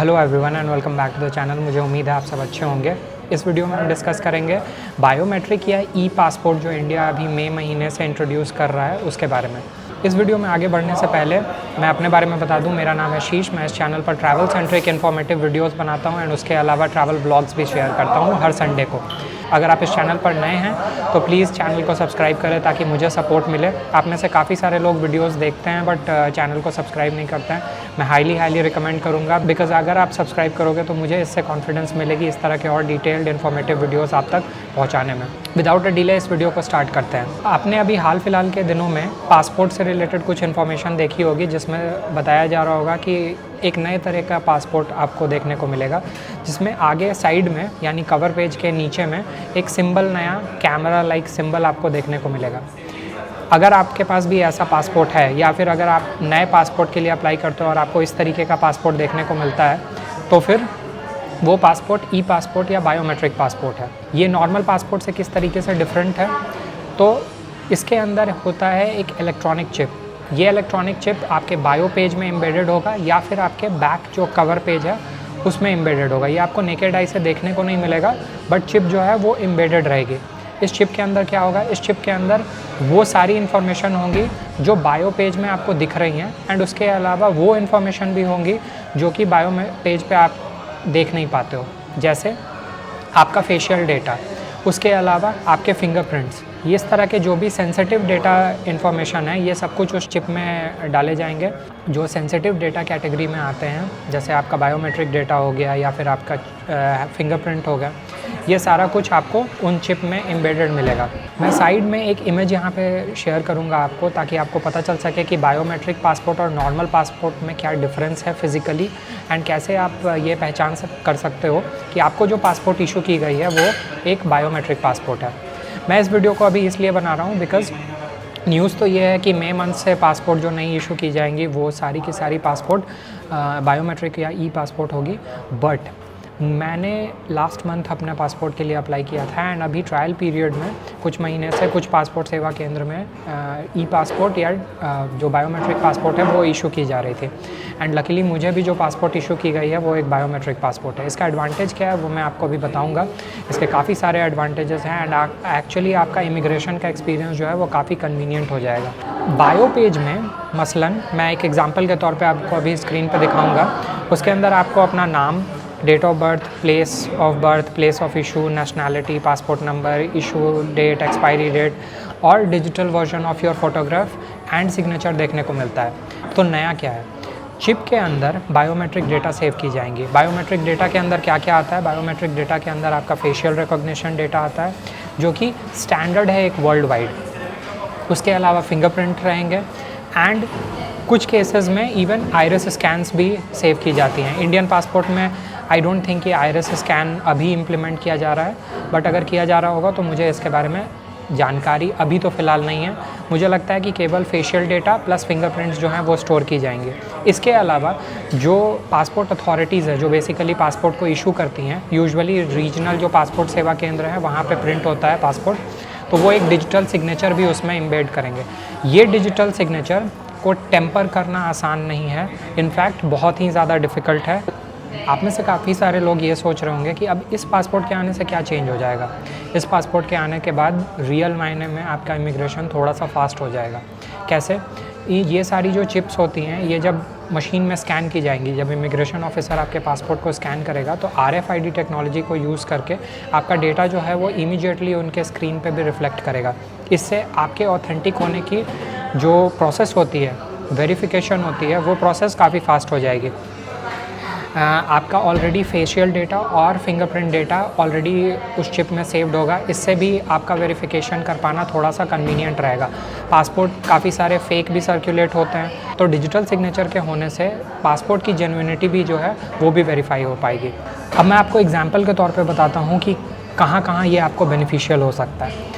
Hello everyone and welcome back to the channel. मुझे उम्मीद है आप सब अच्छे होंगे। इस वीडियो में हम डिस्कस करेंगे बायोमेट्रिक या ई पासपोर्ट जो इंडिया अभी मई महीने से इंट्रोड्यूस कर रहा है उसके बारे में। इस वीडियो में आगे बढ़ने से पहले मैं अपने बारे में बता दूं, मेरा नाम है शीश। मैं इस चैनल पर ट्रैवल सेंट्रिक इन्फॉर्मेटिव वीडियोस बनाता हूं एंड उसके अलावा ट्रैवल ब्लॉग्स भी शेयर करता हूं हर संडे को। अगर आप इस चैनल पर नए हैं तो प्लीज़ चैनल को सब्सक्राइब करें ताकि मुझे सपोर्ट मिले। आप में से काफ़ी सारे लोग वीडियोस देखते हैं बट चैनल को सब्सक्राइब नहीं करते हैं। मैं हाईली रिकमेंड करूँगा बिकॉज अगर आप सब्सक्राइब करोगे तो मुझे इससे कॉन्फिडेंस मिलेगी इस तरह के और डिटेल्ड इन्फॉर्मेटिव वीडियोस आप तक पहुँचाने में। विदाउट अ डिले इस वीडियो को स्टार्ट करते हैं। आपने अभी हाल फिलहाल के दिनों में पासपोर्ट से रिलेटेड कुछ इन्फॉर्मेशन देखी होगी जिसमें बताया जा रहा होगा कि एक नए तरह का पासपोर्ट आपको देखने को मिलेगा जिसमें आगे साइड में यानी कवर पेज के नीचे में एक सिंबल, नया कैमरा लाइक सिंबल आपको देखने को मिलेगा। अगर आपके पास भी ऐसा पासपोर्ट है या फिर अगर आप नए पासपोर्ट के लिए अप्लाई करते हो और आपको इस तरीके का पासपोर्ट देखने को मिलता है तो फिर वो पासपोर्ट ई पासपोर्ट या बायोमेट्रिक पासपोर्ट है। ये नॉर्मल पासपोर्ट से किस तरीके से डिफरेंट है, तो इसके अंदर होता है एक इलेक्ट्रॉनिक चिप। ये इलेक्ट्रॉनिक चिप आपके बायो पेज में एम्बेडेड होगा या फिर आपके बैक जो कवर पेज है उसमें एम्बेडेड होगा। ये आपको नेकेड आई से देखने को नहीं मिलेगा बट चिप जो है वो एम्बेडेड रहेगी। इस चिप के अंदर क्या होगा, इस चिप के अंदर वो सारी इन्फॉर्मेशन होंगी जो बायो पेज में आपको दिख रही हैं एंड उसके अलावा वो इन्फॉर्मेशन भी होंगी जो कि बायो पेज पे आप देख नहीं पाते हो, जैसे आपका फेशियल डेटा, उसके अलावा आपके फिंगरप्रिंट्स। ये इस तरह के जो भी सेंसिटिव डेटा इन्फॉर्मेशन है ये सब कुछ उस चिप में डाले जाएंगे। जो सेंसिटिव डेटा कैटेगरी में आते हैं जैसे आपका बायोमेट्रिक डेटा हो गया या फिर आपका फिंगरप्रिंट हो गया, ये सारा कुछ आपको उन चिप में एम्बेडेड मिलेगा। मैं साइड में एक इमेज यहाँ पे शेयर करूँगा आपको ताकि आपको पता चल सके कि बायोमेट्रिक पासपोर्ट और नॉर्मल पासपोर्ट में क्या डिफरेंस है फिज़िकली एंड कैसे आप ये पहचान कर सकते हो कि आपको जो पासपोर्ट इशू की गई है वो एक बायोमेट्रिक पासपोर्ट है। मैं इस वीडियो को अभी इसलिए बना रहा हूँ बिकॉज़ न्यूज़ तो ये है कि मई मंथ से पासपोर्ट जो नई इशू की जाएंगी वो सारी की सारी पासपोर्ट बायोमेट्रिक या ई पासपोर्ट होगी। बट मैंने लास्ट मंथ अपने पासपोर्ट के लिए अप्लाई किया था एंड अभी ट्रायल पीरियड में कुछ महीने से कुछ पासपोर्ट सेवा केंद्र में ई पासपोर्ट या जो बायोमेट्रिक पासपोर्ट है वो इशू की जा रही थी एंड लकीली मुझे भी जो पासपोर्ट इशू की गई है वो एक बायोमेट्रिक पासपोर्ट है। इसका एडवांटेज क्या है वो मैं आपको अभी बताऊंगा। इसके काफ़ी सारे एडवांटेजेस हैं एंड एक्चुअली आपका इमिग्रेशन का एक्सपीरियंस जो है वो काफ़ी कन्वीनियंट हो जाएगा। बायो पेज में मसलन मैं एक एग्जाम्पल के तौर पर आपको अभी स्क्रीन पर दिखाऊँगा। उसके अंदर आपको अपना नाम, date of birth, place of issue, nationality, passport number, issue date, expiry date और digital version of your photograph and signature देखने को मिलता है। तो नया क्या है, चिप के अंदर बायोमेट्रिक डेटा सेव की जाएंगी। बायोमेट्रिक डेटा के अंदर क्या क्या आता है, बायोमेट्रिक डेटा के अंदर आपका फेशियल रिकॉग्निशन डेटा आता है जो कि स्टैंडर्ड है एक वर्ल्ड वाइड। उसके अलावा फिंगरप्रिंट रहेंगे एंड कुछ केसेस में इवन आइरिस स्कैन्स भी सेव की जाती हैं। इंडियन पासपोर्ट में आई डोंट थिंक कि आइरिस स्कैन अभी इम्प्लीमेंट किया जा रहा है बट अगर किया जा रहा होगा तो मुझे इसके बारे में जानकारी अभी तो फ़िलहाल नहीं है। मुझे लगता है कि केवल फेशियल डेटा प्लस फिंगरप्रिंट्स जो हैं वो स्टोर की जाएंगे। इसके अलावा जो पासपोर्ट अथॉरिटीज़ है जो बेसिकली पासपोर्ट को इशू करती हैं, यूजुअली रीजनल जो पासपोर्ट सेवा केंद्र है वहाँ पे प्रिंट होता है पासपोर्ट, तो वो एक डिजिटल सिग्नेचर भी उसमें एम्बेड करेंगे। ये डिजिटल सिग्नेचर को टेम्पर करना आसान नहीं है, इनफैक्ट बहुत ही ज़्यादा डिफ़िकल्ट है। आप में से काफ़ी सारे लोग ये सोच रहे होंगे कि अब इस पासपोर्ट के आने से क्या चेंज हो जाएगा। इस पासपोर्ट के आने के बाद रियल मायने में आपका इमिग्रेशन थोड़ा सा फास्ट हो जाएगा। कैसे, ये सारी जो चिप्स होती हैं ये जब मशीन में स्कैन की जाएंगी, जब इमिग्रेशन ऑफिसर आपके पासपोर्ट को स्कैन करेगा तो RFID टेक्नोलॉजी को यूज़ करके आपका डेटा जो है वो इमीडिएटली उनके स्क्रीन पे भी रिफ्लेक्ट करेगा। इससे आपके ऑथेंटिक होने की जो प्रोसेस होती है, वेरिफिकेशन होती है, वो प्रोसेस काफ़ी फास्ट हो जाएगी। आपका ऑलरेडी फेशियल डेटा और फिंगरप्रिंट डेटा ऑलरेडी उस चिप में सेव्ड होगा। इससे भी आपका वेरिफिकेशन कर पाना थोड़ा सा कन्वीनियंट रहेगा। पासपोर्ट काफ़ी सारे फेक भी सर्कुलेट होते हैं तो डिजिटल सिग्नेचर के होने से पासपोर्ट की जेन्युइनिटी भी जो है वो भी वेरीफाई हो पाएगी। अब मैं आपको एग्जांपल के तौर पे बताता हूँ कि कहाँ कहाँ ये आपको बेनिफिशियल हो सकता है।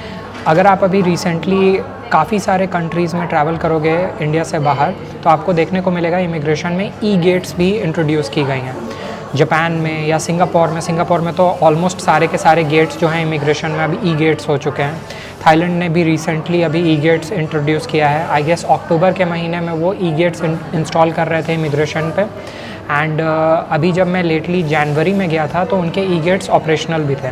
अगर आप अभी रिसेंटली काफ़ी सारे कंट्रीज़ में ट्रैवल करोगे इंडिया से बाहर तो आपको देखने को मिलेगा इमिग्रेशन में ई गेट्स भी इंट्रोड्यूस की गई हैं। जापान में या सिंगापुर में तो ऑलमोस्ट सारे के सारे गेट्स जो हैं इमिग्रेशन में अभी ई गेट्स हो चुके हैं। थाईलैंड ने भी रिसेंटली अभी ई गेट्स इंट्रोड्यूस किया है। आई गेस अक्टूबर के महीने में वो ई गेट्स इंस्टॉल कर रहे थे इमिग्रेशन पे एंड अभी जब मैं लेटली जनवरी में गया था तो उनके ई गेट्स ऑपरेशनल भी थे।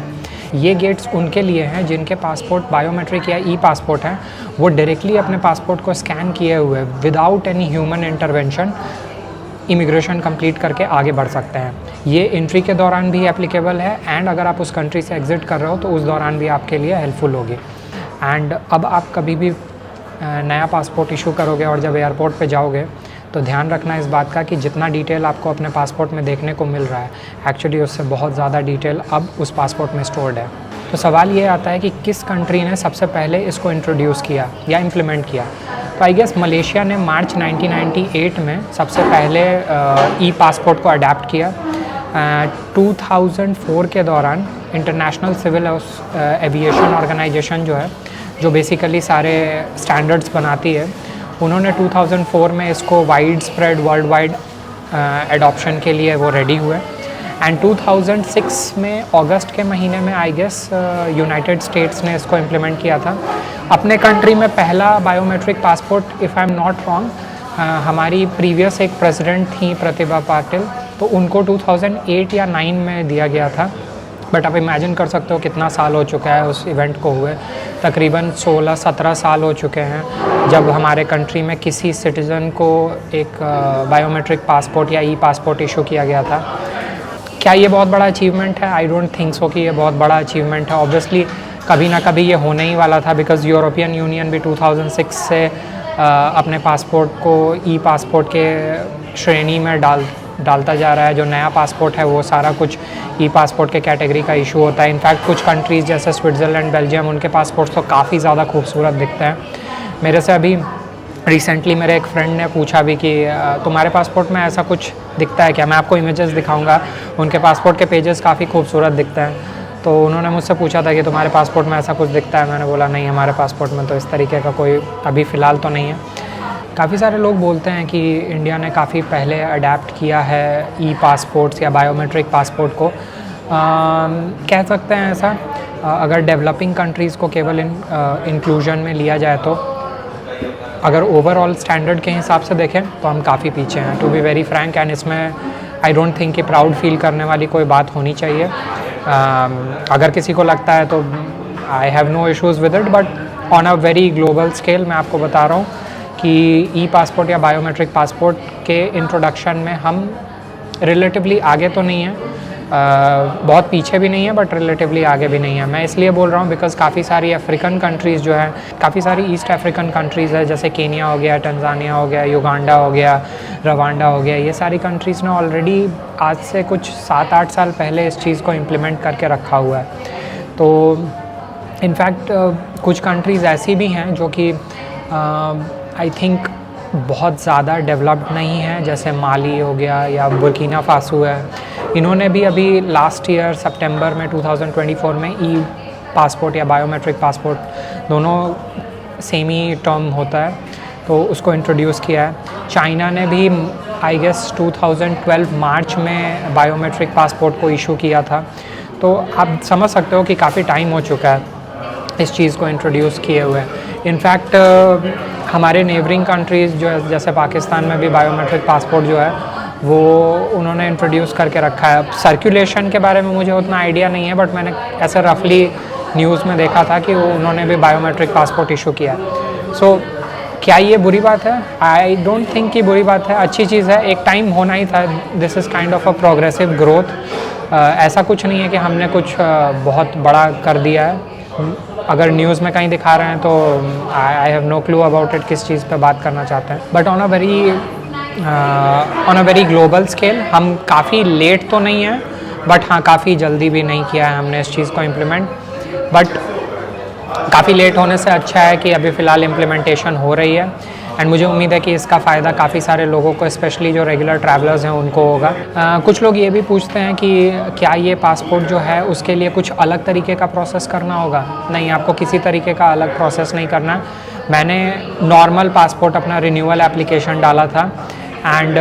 ये गेट्स उनके लिए हैं जिनके पासपोर्ट बायोमेट्रिक या ई पासपोर्ट हैं, वो डायरेक्टली अपने पासपोर्ट को स्कैन किए हुए without any human intervention immigration complete करके आगे बढ़ सकते हैं। ये एंट्री के दौरान भी एप्लीकेबल है एंड अगर आप उस कंट्री से एग्ज़िट कर रहे हो तो उस दौरान भी आपके लिए हेल्पफुल होगी। एंड अब आप कभी भी नया पासपोर्ट इशू करोगे और जब एयरपोर्ट पे जाओगे तो ध्यान रखना इस बात का कि जितना डिटेल आपको अपने पासपोर्ट में देखने को मिल रहा है एक्चुअली उससे बहुत ज़्यादा डिटेल अब उस पासपोर्ट में स्टोर्ड है। तो सवाल ये आता है कि किस कंट्री ने सबसे पहले इसको इंट्रोड्यूस किया या इम्प्लीमेंट किया। तो आई गेस मलेशिया ने मार्च 1998 में सबसे पहले ई पासपोर्ट को अडेप्ट किया। 2004 के दौरान इंटरनेशनल सिविल एविएशन ऑर्गेनाइजेशन जो है, जो बेसिकली सारे स्टैंडर्ड्स बनाती है, उन्होंने 2004 में इसको wide spread world wide adoption के लिए वो रेडी हुए। एंड 2006 में अगस्त के महीने में आई गेस यूनाइटेड स्टेट्स ने इसको इम्प्लीमेंट किया था। अपने कंट्री में पहला biometric passport, if I am not wrong, हमारी प्रीवियस एक प्रेसिडेंट थी प्रतिभा पाटिल, तो उनको 2008 या 9 में दिया गया था। बट आप इमेजिन कर सकते हो कितना साल हो चुका है उस इवेंट को हुए, तकरीबन 16-17 साल हो चुके हैं जब हमारे कंट्री में किसी सिटीज़न को एक बायोमेट्रिक पासपोर्ट या ई पासपोर्ट इशू किया गया था। क्या ये बहुत बड़ा अचीवमेंट है? आई डोंट थिंक सो कि ये बहुत बड़ा अचीवमेंट है। ऑब्वियसली कभी ना कभी ये होने ही वाला था, बिकॉज़ यूरोपियन यूनियन भी 2006 से अपने पासपोर्ट को ई पासपोर्ट के श्रेणी में डालता जा रहा है। जो नया पासपोर्ट है वो सारा कुछ ई पासपोर्ट के कैटेगरी का इशू होता है। इनफैक्ट कुछ कंट्रीज़ जैसे स्विट्ज़रलैंड, बेल्जियम, उनके पासपोर्ट्स तो काफ़ी ज़्यादा खूबसूरत दिखते हैं। मेरे से अभी रिसेंटली मेरे एक फ्रेंड ने पूछा भी कि तुम्हारे पासपोर्ट में ऐसा कुछ दिखता है क्या? मैं आपको इमेजेस दिखाऊंगा, उनके पासपोर्ट के पेजेस काफ़ी खूबसूरत दिखते हैं। तो उन्होंने मुझसे पूछा था कि तुम्हारे पासपोर्ट में ऐसा कुछ दिखता है? मैंने बोला नहीं, हमारे पासपोर्ट में तो इस तरीके का कोई अभी फ़िलहाल तो नहीं है। काफ़ी सारे लोग बोलते हैं कि इंडिया ने काफ़ी पहले अडेप्ट किया है ई पासपोर्ट्स या बायोमेट्रिक पासपोर्ट को। कह सकते हैं ऐसा। अगर डेवलपिंग कंट्रीज़ को केवल इंक्लूजन में लिया जाए तो अगर ओवरऑल स्टैंडर्ड के हिसाब से देखें तो हम काफ़ी पीछे हैं, to be very frank. And इसमें आई डोंट थिंक कि प्राउड फील करने वाली कोई बात होनी चाहिए। अगर किसी को लगता है तो I have no issues with it, but on a very global scale मैं आपको बता रहा हूँ कि ई पासपोर्ट या बायोमेट्रिक पासपोर्ट के इंट्रोडक्शन में हम रिलेटिवली आगे तो नहीं हैं, बहुत पीछे भी नहीं है, बट रिलेटिवली आगे भी नहीं है। मैं इसलिए बोल रहा हूँ बिकॉज़ काफ़ी सारी अफ्रीकन कंट्रीज़ जो है, काफ़ी सारी ईस्ट अफ्रीकन कंट्रीज़ है, जैसे केनिया हो गया, टंजानिया हो गया, युगांडा हो गया, रवांडा हो गया, ये सारी कंट्रीज़ ने ऑलरेडी आज से कुछ 7-8 साल पहले इस चीज़ को इम्प्लीमेंट करके रखा हुआ है। तो इनफैक्ट कुछ कंट्रीज़ ऐसी भी हैं जो कि आई थिंक बहुत ज़्यादा डेवलप्ड नहीं है, जैसे माली हो गया या बुर्किना फासो है। इन्होंने भी अभी लास्ट ईयर सितंबर में 2024 में ई पासपोर्ट या बायोमेट्रिक पासपोर्ट दोनों सेम ही टर्म होता है, तो उसको इंट्रोड्यूस किया है। चाइना ने भी आई गेस 2012 मार्च में बायोमेट्रिक पासपोर्ट को इशू किया था। तो आप समझ सकते हो कि काफ़ी टाइम हो चुका है इस चीज़ को इंट्रोड्यूस किए हुए। इनफैक्ट हमारे नेबरिंग कंट्रीज़ जो है, जैसे पाकिस्तान में भी बायोमेट्रिक पासपोर्ट जो है वो उन्होंने इंट्रोड्यूस करके रखा है। अब सर्कुलेशन के बारे में मुझे उतना आइडिया नहीं है, बट मैंने ऐसे रफली न्यूज़ में देखा था कि उन्होंने भी बायोमेट्रिक पासपोर्ट इशू किया है। सो क्या ये बुरी बात है? आई डोंट थिंक कि बुरी बात है, अच्छी चीज़ है। एक टाइम होना ही था। This is kind of a progressive growth. ऐसा कुछ नहीं है कि हमने कुछ बहुत बड़ा कर दिया है। अगर न्यूज़ में कहीं दिखा रहे हैं तो I have no clue about it, किस चीज़ पे बात करना चाहते हैं। But on a very global scale हम काफ़ी लेट तो नहीं है, बट हाँ काफ़ी जल्दी भी नहीं किया है हमने इस चीज़ को इम्प्लीमेंट। बट काफ़ी लेट होने से अच्छा है कि अभी फ़िलहाल इम्प्लीमेंटेशन हो रही है। एंड मुझे उम्मीद है कि इसका फ़ायदा काफ़ी सारे लोगों को, स्पेशली जो रेगुलर ट्रैवलर्स हैं, उनको होगा। कुछ लोग ये भी पूछते हैं कि क्या ये पासपोर्ट जो है उसके लिए कुछ अलग तरीके का प्रोसेस करना होगा? नहीं, आपको किसी तरीके का अलग प्रोसेस नहीं करना। मैंने नॉर्मल पासपोर्ट अपना रिन्यूअल एप्लीकेशन डाला था एंड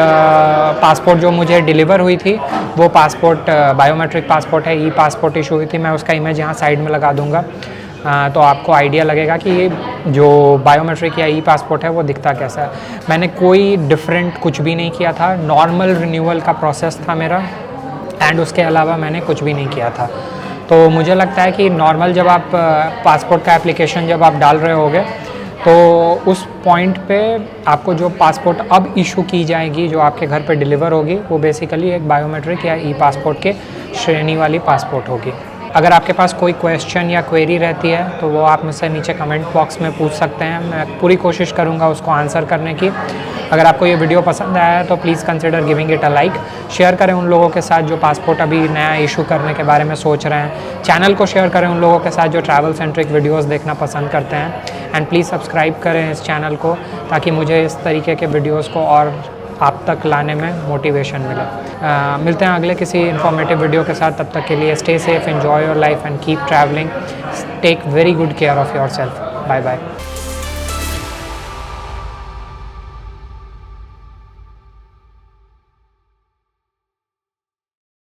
पासपोर्ट जो मुझे डिलीवर हुई थी वो पासपोर्ट बायोमेट्रिक पासपोर्ट है, ई पासपोर्ट इशू हुई थी। मैं उसका इमेज यहाँ साइड में लगा दूँगा। तो आपको आइडिया लगेगा कि ये जो बायोमेट्रिक या ई पासपोर्ट है वो दिखता कैसा है। मैंने कोई डिफरेंट कुछ भी नहीं किया था, नॉर्मल रिन्यूअल का प्रोसेस था मेरा, एंड उसके अलावा मैंने कुछ भी नहीं किया था। तो मुझे लगता है कि नॉर्मल जब आप पासपोर्ट का एप्लीकेशन जब आप डाल रहे होगे तो उस पॉइंट पे आपको जो पासपोर्ट अब इशू की जाएगी, जो आपके घर पे डिलीवर होगी, वो बेसिकली एक बायोमेट्रिक या ई पासपोर्ट के श्रेणी वाली पासपोर्ट होगी। अगर आपके पास कोई क्वेश्चन या क्वेरी रहती है तो वो आप मुझसे नीचे कमेंट बॉक्स में पूछ सकते हैं, मैं पूरी कोशिश करूँगा उसको आंसर करने की। अगर आपको ये वीडियो पसंद आया है तो please consider giving it a like, share करें उन लोगों के साथ जो पासपोर्ट अभी नया इशू करने के बारे में सोच रहे हैं, चैनल को शेयर करें उन लोगों के साथ जो ट्रैवल सेंट्रिक वीडियोस देखना पसंद करते हैं, एंड प्लीज़ सब्सक्राइब करें इस चैनल को ताकि मुझे इस तरीके के वीडियोज़ को और आप तक लाने में मोटिवेशन मिले। मिलते हैं अगले किसी इन्फॉर्मेटिव वीडियो के साथ, तब तक के लिए stay safe, enjoy your life and keep travelling, take very good care of yourself. Bye bye.